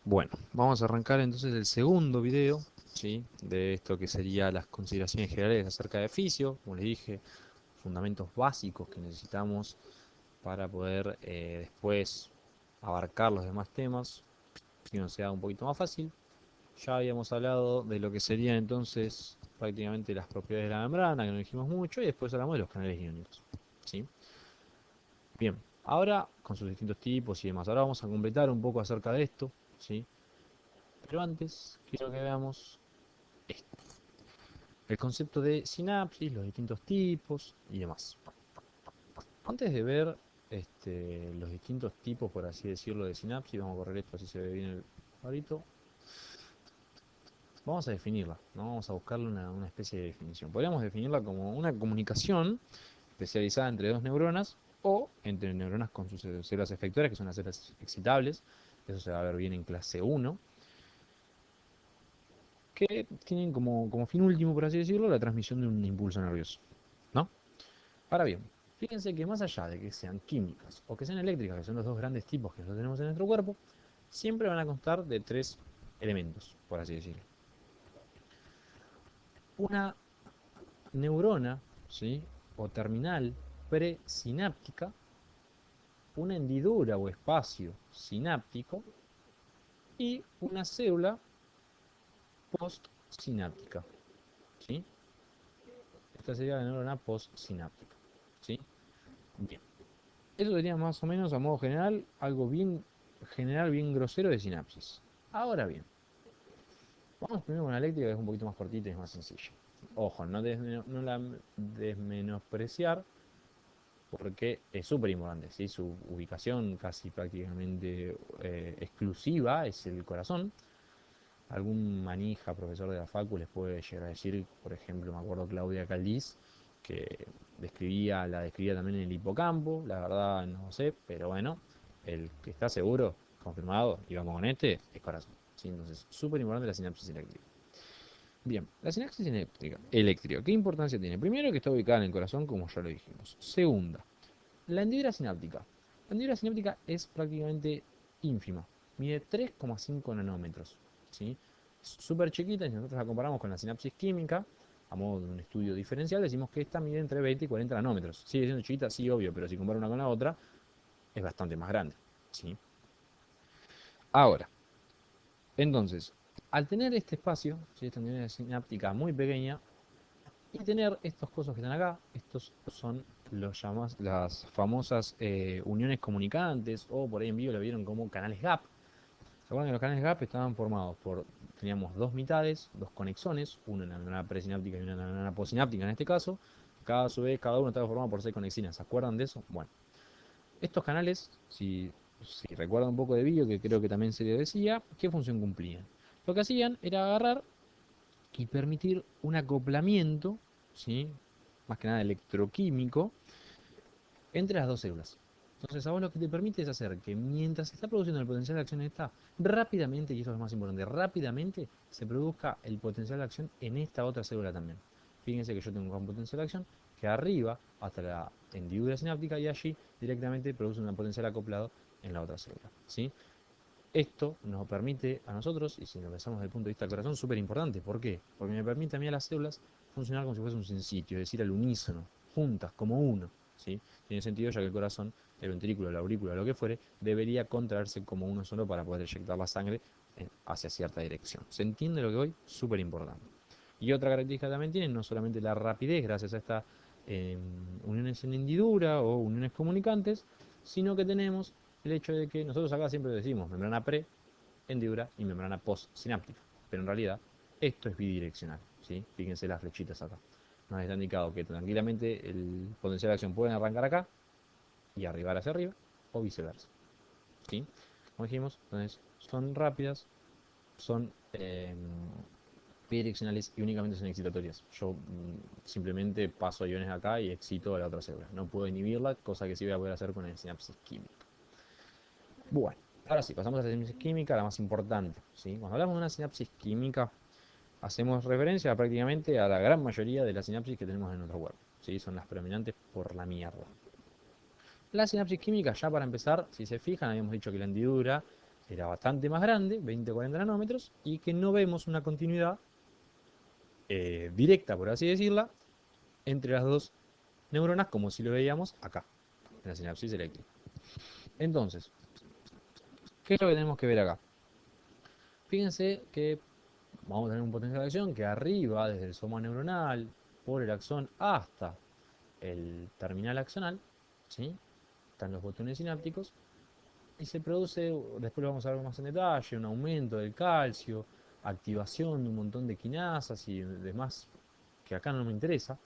Bueno, vamos a arrancar entonces el segundo video, ¿sí? De esto que sería las consideraciones generales acerca de fisio, como les dije, fundamentos básicos que necesitamos para poder después abarcar los demás temas, si nos sea un poquito más fácil. Ya habíamos hablado de lo que serían entonces prácticamente las propiedades de la membrana, que no dijimos mucho, y después hablamos de los canales iónicos, ¿sí? Bien, ahora con sus distintos tipos y demás, ahora vamos a completar un poco acerca de esto, ¿sí? Pero antes quiero que veamos esto. El concepto de sinapsis, los distintos tipos y demás. Antes de ver los distintos tipos, por así decirlo, de sinapsis, vamos a correr esto así se ve bien el cuadrito. Vamos a definirla, ¿no? Vamos a buscarle una especie de definición. Podríamos definirla como una comunicación especializada entre dos neuronas o entre neuronas con sus células efectoras, que son las células excitables. Eso se va a ver bien en clase 1. Que tienen como fin último, por así decirlo, la transmisión de un impulso nervioso, ¿no? Ahora bien, fíjense que más allá de que sean químicas o que sean eléctricas, que son los dos grandes tipos que nosotros tenemos en nuestro cuerpo, siempre van a constar de tres elementos, por así decirlo. Una neurona, ¿sí? O terminal presináptica, una hendidura o espacio sináptico y una célula postsináptica, ¿sí? Esta sería la neurona postsináptica, ¿sí? Bien. Eso sería más o menos a modo general, algo bien general, bien grosero de sinapsis. Ahora bien, vamos primero con la eléctrica, que es un poquito más cortita y es más sencilla. Ojo, no la desmenospreciar, porque es súper importante, ¿sí? Su ubicación casi prácticamente exclusiva es el corazón. Algún manija, profesor de la facu, les puede llegar a decir, por ejemplo, me acuerdo Claudia Caldiz, que la describía también en el hipocampo, la verdad no sé, pero bueno, el que está seguro, confirmado, y vamos con este, es corazón, ¿sí? Entonces, súper importante la sinapsis eléctrica. Bien, la sinapsis eléctrica, ¿qué importancia tiene? Primero, que está ubicada en el corazón, como ya lo dijimos. Segunda, la hendidura sináptica. La hendidura sináptica es prácticamente ínfima, mide 3,5 nanómetros, ¿sí? Es súper chiquita y si nosotros la comparamos con la sinapsis química, a modo de un estudio diferencial, decimos que esta mide entre 20 y 40 nanómetros. Sigue siendo chiquita, sí, obvio, pero si comparo una con la otra, es bastante más grande, ¿sí? Ahora, entonces, al tener este espacio, ¿sí? Esta hendidura sináptica muy pequeña, y tener estos cosas que están acá, estos son las famosas uniones comunicantes, o por ahí en vivo lo vieron como canales gap. ¿Se acuerdan que los canales gap estaban formados teníamos dos mitades, dos conexones, una en la membrana presináptica y una en la membrana postsináptica en este caso, a su vez cada uno estaba formado por 6 conexinas, ¿se acuerdan de eso? Bueno, estos canales, si recuerdan un poco de vídeo, que creo que también se le decía, ¿qué función cumplían? Lo que hacían era agarrar y permitir un acoplamiento, ¿sí? Más que nada electroquímico, entre las dos células. Entonces, a vos lo que te permite es hacer que mientras se está produciendo el potencial de acción en esta, rápidamente, y esto es lo más importante, rápidamente se produzca el potencial de acción en esta otra célula también. Fíjense que yo tengo un potencial de acción que arriba hasta la hendidura sináptica y allí directamente produce un potencial acoplado en la otra célula, ¿sí? Esto nos permite a nosotros, y si lo pensamos desde el punto de vista del corazón, súper importante. ¿Por qué? Porque me permite a mí a las células funcionar como si fuese un sensitio, es decir, al unísono, juntas, como uno, ¿sí? Tiene sentido ya que el corazón, el ventrículo, la aurícula, lo que fuere, debería contraerse como uno solo para poder eyectar la sangre hacia cierta dirección. ¿Se entiende lo que voy? Súper importante. Y otra característica también tiene no solamente la rapidez gracias a estas uniones en hendidura o uniones comunicantes, sino que tenemos el hecho de que nosotros acá siempre decimos membrana pre, hendidura y membrana postsináptica, pero en realidad esto es bidireccional, ¿sí? Fíjense las flechitas acá. Nos está indicado que tranquilamente el potencial de acción puede arrancar acá y arribar hacia arriba o viceversa, ¿sí? Como dijimos, entonces son rápidas, son bidireccionales y únicamente son excitatorias. Yo simplemente paso iones acá y excito a la otra célula. No puedo inhibirla, cosa que sí voy a poder hacer con el sinapsis química. Bueno, ahora sí, pasamos a la sinapsis química, la más importante, ¿sí? Cuando hablamos de una sinapsis química, hacemos referencia prácticamente a la gran mayoría de las sinapsis que tenemos en nuestro cuerpo, ¿sí? Son las predominantes por la mierda. La sinapsis química, ya para empezar, si se fijan, habíamos dicho que la hendidura era bastante más grande, 20 o 40 nanómetros, y que no vemos una continuidad directa, por así decirla, entre las dos neuronas, como si lo veíamos acá, en la sinapsis eléctrica. Entonces, ¿qué es lo que tenemos que ver acá? Fíjense que vamos a tener un potencial de acción que arriba, desde el soma neuronal, por el axón hasta el terminal axonal, ¿sí? Están los botones sinápticos, y se produce, después lo vamos a ver más en detalle, un aumento del calcio, activación de un montón de quinasas y demás, que acá no me interesa.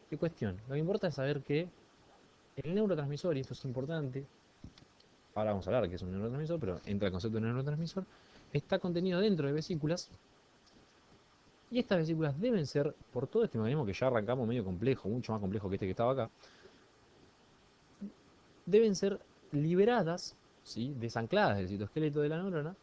¿Qué cuestión? Lo que importa es saber que el neurotransmisor, y esto es importante, ahora vamos a hablar de qué es un neurotransmisor, pero entra el concepto de neurotransmisor, está contenido dentro de vesículas, y estas vesículas deben ser, por todo este mecanismo que ya arrancamos medio complejo, mucho más complejo que este que estaba acá, deben ser liberadas, ¿sí? Desancladas del citoesqueleto de la neurona,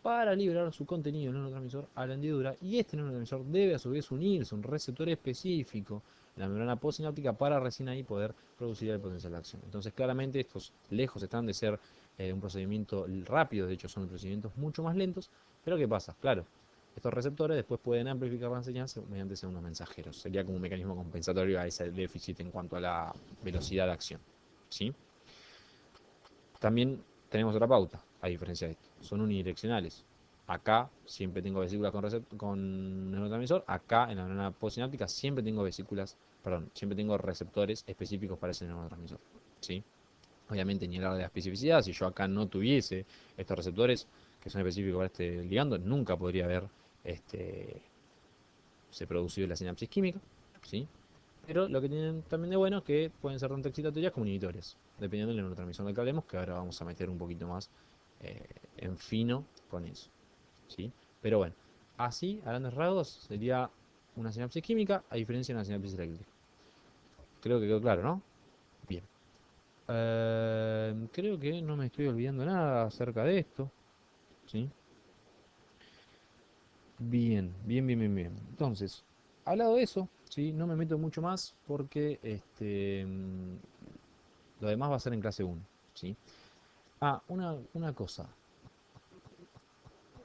para liberar su contenido el neurotransmisor a la hendidura, y este neurotransmisor debe a su vez unirse a un receptor específico en la membrana postsináptica para recién ahí poder producir el potencial de acción. Entonces claramente estos lejos están de ser un procedimiento rápido, de hecho son procedimientos mucho más lentos, pero ¿qué pasa? Claro, estos receptores después pueden amplificar la señal mediante segundos mensajeros. Sería como un mecanismo compensatorio a ese déficit en cuanto a la velocidad de acción, ¿sí? También tenemos otra pauta, a diferencia de esto. Son unidireccionales. Acá siempre tengo vesículas con neurotransmisor. Acá en la neurona postsináptica siempre tengo vesículas, perdón, siempre tengo receptores específicos para ese neurotransmisor, ¿sí? Obviamente ni hablar de la especificidad. Si yo acá no tuviese estos receptores que son específicos para este ligando, nunca podría haber se producido la sinapsis química, ¿sí? Pero lo que tienen también de bueno es que pueden ser tanto excitatorias como inhibitorias, dependiendo del neurotransmisor del que hablemos, que ahora vamos a meter un poquito más en fino con eso, ¿sí? Pero bueno, así, a grandes rasgos, sería una sinapsis química a diferencia de una sinapsis eléctrica. Creo que quedó claro, ¿no? Bien. Creo que no me estoy olvidando nada acerca de esto, ¿sí? Bien, bien, bien, bien, bien. Entonces, hablado de eso, ¿sí? No me meto mucho más porque lo demás va a ser en clase 1, ¿sí? Ah, una cosa.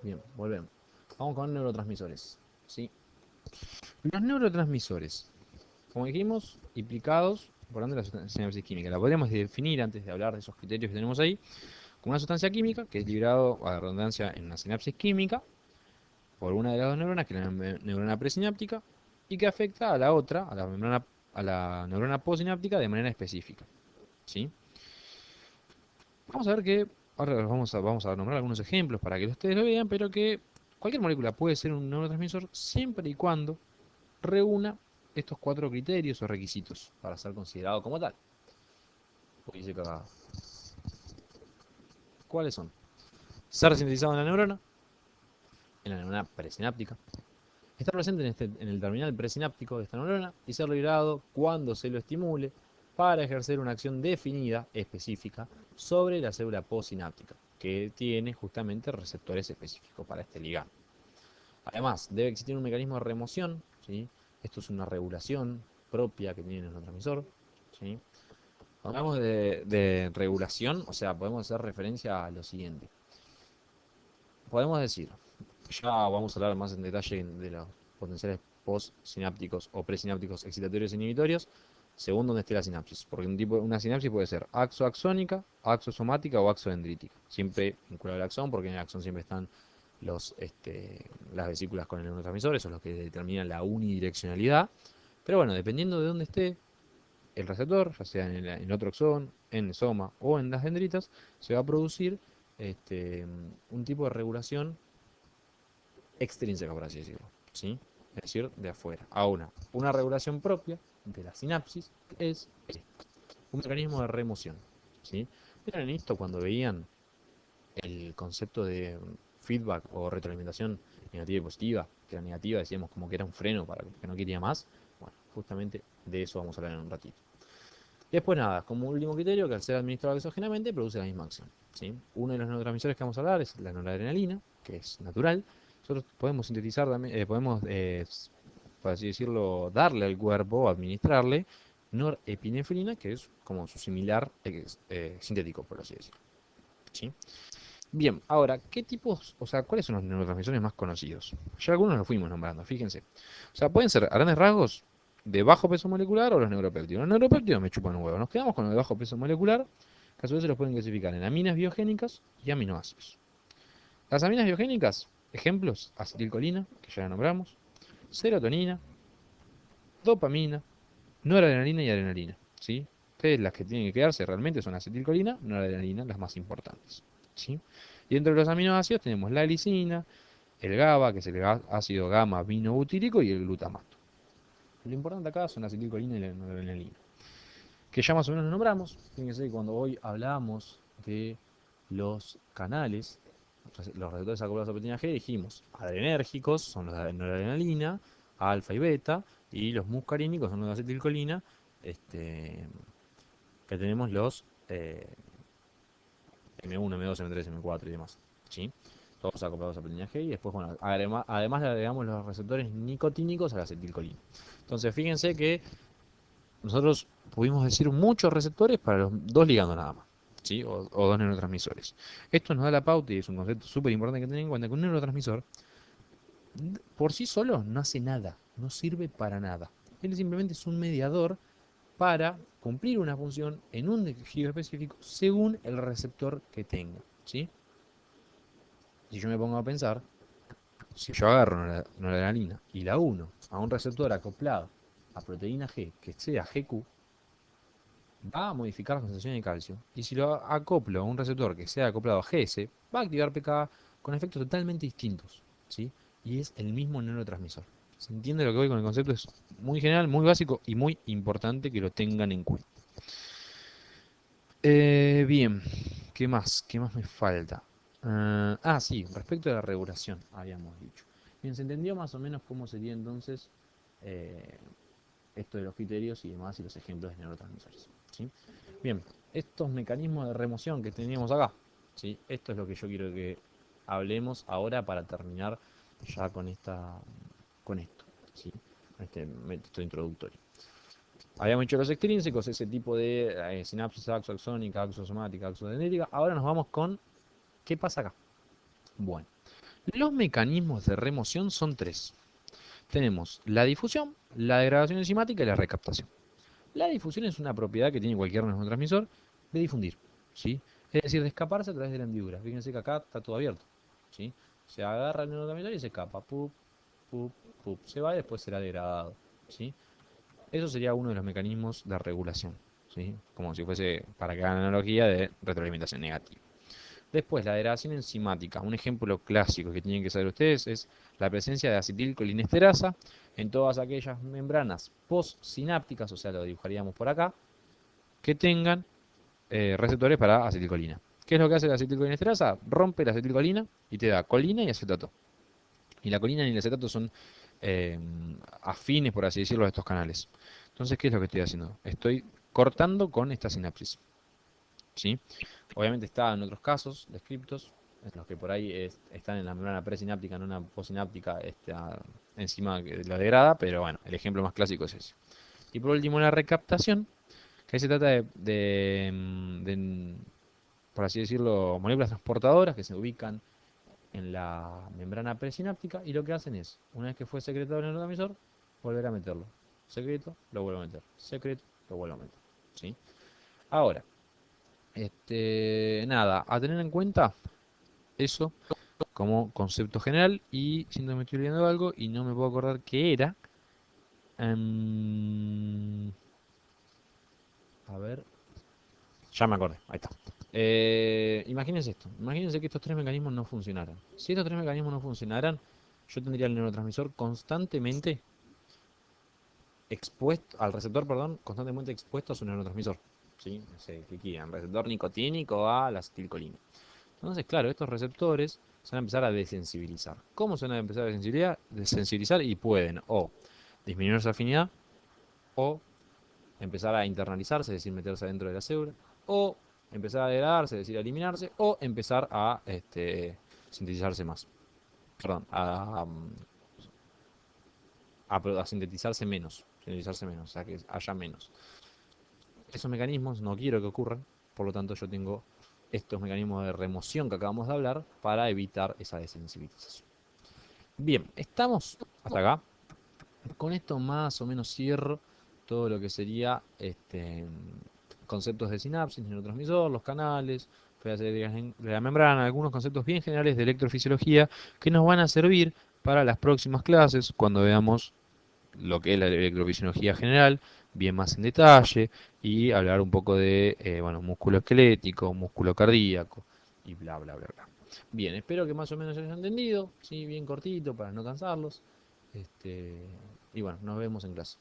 Bien, volvemos. Vamos con neurotransmisores, ¿sí? Los neurotransmisores, como dijimos, implicados por ende la sinapsis química. La podríamos definir antes de hablar de esos criterios que tenemos ahí, como una sustancia química que es liberado a la redundancia en una sinapsis química por una de las dos neuronas, que es la neurona presináptica, y que afecta a la otra, a la neurona postsináptica de manera específica, ¿sí? Vamos a ver que, ahora vamos a nombrar algunos ejemplos para que ustedes lo vean, pero que cualquier molécula puede ser un neurotransmisor siempre y cuando reúna estos cuatro criterios o requisitos para ser considerado como tal. Dice que acá, ¿cuáles son? Ser sintetizado en la neurona presináptica, estar presente en el terminal presináptico de esta neurona y ser liberado cuando se lo estimule para ejercer una acción definida, específica, sobre la célula postsináptica, que tiene justamente receptores específicos para este ligando. Además, debe existir un mecanismo de remoción, ¿sí? Esto es una regulación propia que tiene el neurotransmisor, ¿sí? Cuando hablamos de regulación, o sea, podemos hacer referencia a lo siguiente. Podemos decir, ya vamos a hablar más en detalle de los potenciales postsinápticos o presinápticos excitatorios e inhibitorios, según donde esté la sinapsis. Porque una sinapsis puede ser axoaxónica, axosomática o axodendrítica. Siempre vinculado al axón, porque en el axón siempre están las vesículas con el neurotransmisor, esos son los que determinan la unidireccionalidad. Pero bueno, dependiendo de dónde esté el receptor, ya sea en el otro axón, en el soma o en las dendritas, se va a producir un tipo de regulación extrínseca, por así decirlo, ¿sí? Es decir, de afuera. Ahora, una regulación propia de la sinapsis es un mecanismo de remoción, ¿sí? Miren esto cuando veían el concepto de feedback o retroalimentación negativa y positiva, que la negativa decíamos como que era un freno para que no quería más. Bueno, justamente de eso vamos a hablar en un ratito. Y después nada, como último criterio, que al ser administrado exógenamente produce la misma acción, ¿sí? Uno de los neurotransmisores que vamos a hablar es la noradrenalina, que es natural. Nosotros podemos sintetizar también, por así decirlo, darle al cuerpo, administrarle norepinefrina, que es como su similar sintético, por así decirlo, ¿sí? Bien, ahora, ¿qué tipos, o sea, cuáles son los neurotransmisores más conocidos? Ya algunos los fuimos nombrando, fíjense. O sea, pueden ser a grandes rasgos de bajo peso molecular o los neuropéptidos. Los neuropéptidos me chupan un huevo. Nos quedamos con el de bajo peso molecular, que a su vez se los pueden clasificar en aminas biogénicas y aminoácidos. Las aminas biogénicas, ejemplos, acetilcolina, que ya la nombramos, serotonina, dopamina, noradrenalina y adrenalina, ¿sí? Ustedes las que tienen que quedarse realmente son acetilcolina, noradrenalina, las más importantes, ¿sí? Y dentro de los aminoácidos tenemos la glicina, el GABA, que es el ácido gamma aminobutírico, y el glutamato. Lo importante acá son la acetilcolina y la noradrenalina, que ya más o menos lo nombramos. Fíjense que cuando hoy hablamos de los canales, los receptores acoplados a proteína G, dijimos adrenérgicos son los de noradrenalina, alfa y beta, y los muscarínicos son los de acetilcolina, este, que tenemos los M1, M2, M3, M4 y demás, ¿sí? Todos acoplados a proteína G, y después, bueno, además le agregamos los receptores nicotínicos a la acetilcolina. Entonces, fíjense que nosotros pudimos decir muchos receptores para los dos ligandos nada más, ¿sí? O dos neurotransmisores. Esto nos da la pauta y es un concepto súper importante que tener en cuenta, que un neurotransmisor por sí solo no hace nada, no sirve para nada. Él simplemente es un mediador para cumplir una función en un tejido específico según el receptor que tenga, ¿sí? Si yo me pongo a pensar, si yo agarro noradrenalina y la uno a un receptor acoplado a proteína G que sea GQ, va a modificar la concentración de calcio. Y si lo acoplo a un receptor que sea acoplado a GS, va a activar PKA con efectos totalmente distintos, ¿sí? Y es el mismo neurotransmisor. ¿Se entiende lo que voy con el concepto? Es muy general, muy básico y muy importante que lo tengan en cuenta. Bien, ¿qué más? ¿Qué más me falta? Sí, respecto a la regulación, habíamos dicho. Bien, se entendió más o menos cómo sería entonces eh, esto de los criterios y demás y los ejemplos de neurotransmisores, ¿sí? Bien, estos mecanismos de remoción que teníamos acá, ¿sí? Esto es lo que yo quiero que hablemos ahora para terminar ya con esto, ¿sí? Con este método introductorio. Habíamos hecho los extrínsecos, ese tipo de sinapsis axoaxónica, axosomática, axodendrítica. Ahora nos vamos con ¿qué pasa acá? Bueno, los mecanismos de remoción son tres. Tenemos la difusión, la degradación enzimática y la recaptación. La difusión es una propiedad que tiene cualquier neurotransmisor de difundir, ¿sí? Es decir, de escaparse a través de la hendidura. Fíjense que acá está todo abierto, ¿sí? Se agarra el neurotransmisor y se escapa, pup, pup, pup, se va y después será degradado, ¿sí? Eso sería uno de los mecanismos de regulación, ¿sí? Como si fuese, para que hagan la analogía, de retroalimentación negativa. Después, la degradación enzimática. Un ejemplo clásico que tienen que saber ustedes es la presencia de acetilcolinesterasa en todas aquellas membranas postsinápticas, o sea, lo dibujaríamos por acá, que tengan receptores para acetilcolina. ¿Qué es lo que hace la acetilcolinesterasa? Rompe la acetilcolina y te da colina y acetato. Y la colina y el acetato son eh, afines, por así decirlo, a estos canales. Entonces, ¿qué es lo que estoy haciendo? Estoy cortando con esta sinapsis, ¿sí? Obviamente está en otros casos descriptos, en los que por ahí están en la membrana presináptica, en una posináptica, esta enzima que la degrada, pero bueno, el ejemplo más clásico es ese. Y por último, la recaptación, que ahí se trata de, por así decirlo, moléculas transportadoras que se ubican en la membrana presináptica y lo que hacen es, una vez que fue secretado el neurotransmisor, volver a meterlo. Secreto, lo vuelvo a meter. Secreto, lo vuelvo a meter. ¿Sí? Ahora, nada, a tener en cuenta eso como concepto general y siento que me estoy olvidando de algo y no me puedo acordar qué era. Em, a ver, ya me acordé, ahí está. Imagínense esto, imagínense que estos tres mecanismos no funcionaran. Si estos tres mecanismos no funcionaran, yo tendría el neurotransmisor constantemente expuesto, al receptor, perdón, constantemente expuesto a su neurotransmisor. ¿Sí? No sé, ¿qué quieran? Receptor nicotínico a la acetilcolina. Entonces, claro, estos receptores se van a empezar a desensibilizar. ¿Cómo se van a empezar a desensibilizar? Y pueden o disminuir su afinidad, o empezar a internalizarse, es decir, meterse dentro de la célula, o empezar a degradarse, es decir, a eliminarse, o empezar a sintetizarse más. Perdón, a sintetizarse menos, o sea, que haya menos. Esos mecanismos no quiero que ocurran, por lo tanto yo tengo estos mecanismos de remoción que acabamos de hablar para evitar esa desensibilización. Bien, estamos hasta acá. Con esto más o menos cierro todo lo que sería conceptos de sinapsis, neurotransmisor, los canales, de la membrana, algunos conceptos bien generales de electrofisiología que nos van a servir para las próximas clases cuando veamos lo que es la electrofisiología general, bien más en detalle, y hablar un poco de bueno, músculo esquelético, músculo cardíaco y bla, bla, bla, bla. Bien, espero que más o menos hayan entendido, ¿sí? Bien cortito para no cansarlos. Y bueno, nos vemos en clase.